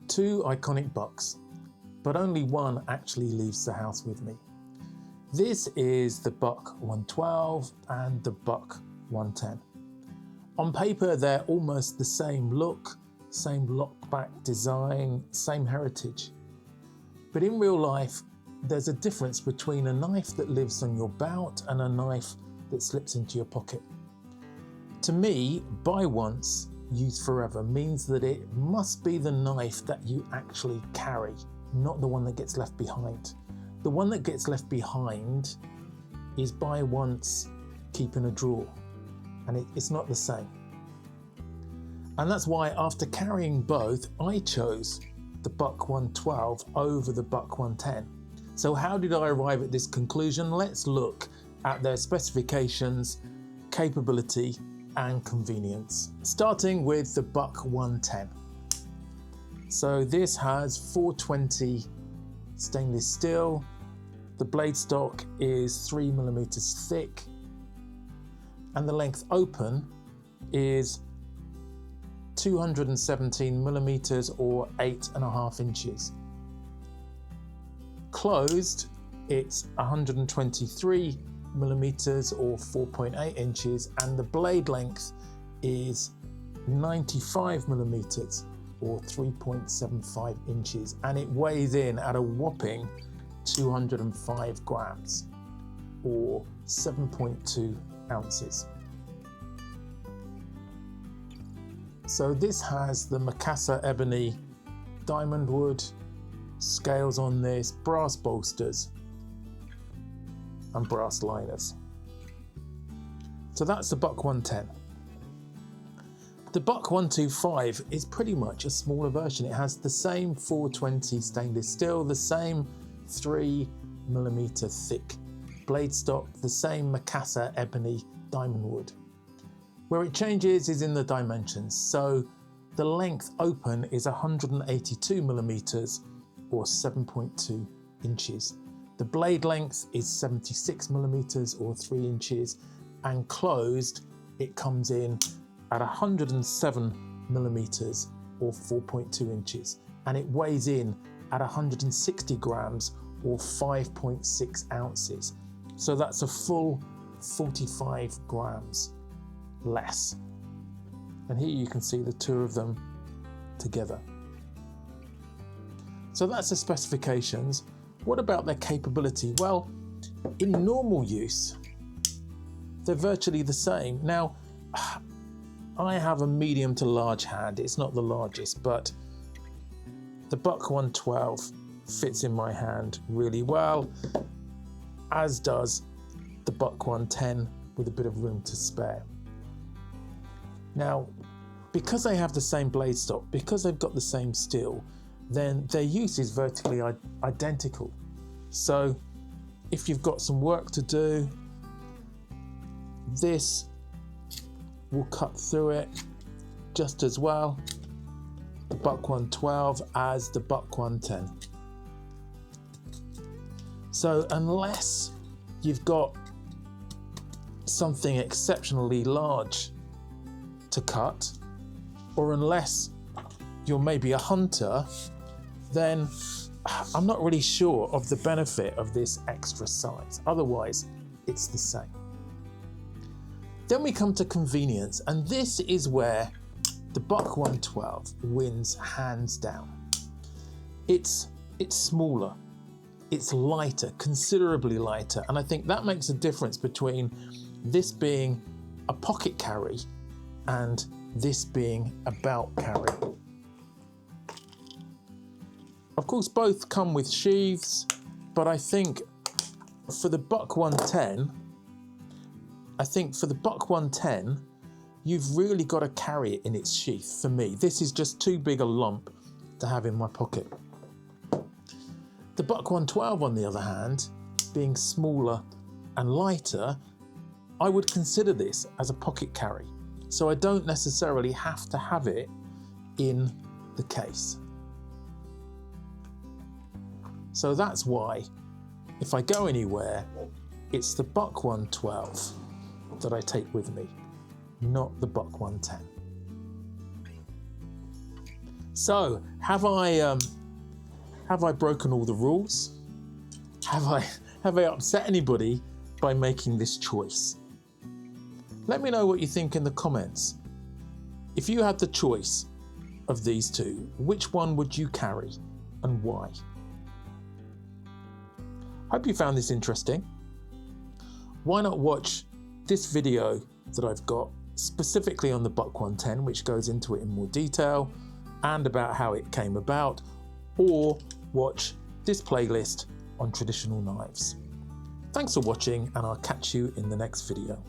Two iconic bucks, but only one actually leaves the house with me. This is the Buck 112 and the Buck 110. On paper, they're almost the same look, same lockback design, same heritage. But in real life, there's a difference between a knife that lives on your belt and a knife that slips into your pocket. To me, buy once, use forever means that it must be the knife that you actually carry, not the one that gets left behind. The one that gets left behind is buy once, keep in a drawer, and it's not the same. And that's why after carrying both, I chose the Buck 112 over the Buck 110. So how did I arrive at this conclusion? Let's look at their specifications, capability, and convenience. Starting with the Buck 110. So this has 420 stainless steel. The blade stock is 3mm thick, and the length open is 217mm or 8.5 inches. Closed, it's 123mm or 4.8 inches, and the blade length is 95mm or 3.75 inches, and it weighs in at a whopping 205 grams or 7.2 ounces. So this has the Mikasa ebony diamond wood, scales on this, brass bolsters and brass liners. So that's the Buck 110. The Buck 125 is pretty much a smaller version. It has the same 420 stainless steel, the same 3mm thick blade stock, the same Mikasa ebony diamond wood. Where it changes is in the dimensions. So the length open is 182mm or 7.2 inches. The blade length is 76mm or 3 inches, and closed it comes in at 107mm or 4.2 inches, and it weighs in at 160 grams or 5.6 ounces. So that's a full 45 grams less. And here you can see the two of them together. So that's the specifications. What about their capability? Well, in normal use, they're virtually the same. Now, I have a medium to large hand. It's not the largest, but the Buck 112 fits in my hand really well, as does the Buck 110 with a bit of room to spare. Now, because they have the same blade stock, because they've got the same steel, then their use is vertically identical. So if you've got some work to do, this will cut through it just as well, the Buck 112 as the Buck 110. So unless you've got something exceptionally large to cut, or unless you're maybe a hunter, then I'm not really sure of the benefit of this extra size. Otherwise, it's the same. Then we come to convenience, and this is where the Buck 112 wins hands down. It's smaller, it's lighter, considerably lighter, and I think that makes a difference between this being a pocket carry and this being a belt carry. Of course, both come with sheaths, but I think for the Buck 110, you've really got to carry it in its sheath. For me, this is just too big a lump to have in my pocket. The Buck 112, on the other hand, being smaller and lighter, I would consider this as a pocket carry. So I don't necessarily have to have it in the case. So that's why, if I go anywhere, it's the Buck 112 that I take with me, not the Buck 110. So, have I broken all the rules? Have I upset anybody by making this choice? Let me know what you think in the comments. If you had the choice of these two, which one would you carry and why? Hope you found this interesting. Why not watch this video that I've got specifically on the Buck 110, which goes into it in more detail and about how it came about, or watch this playlist on traditional knives. Thanks for watching, and I'll catch you in the next video.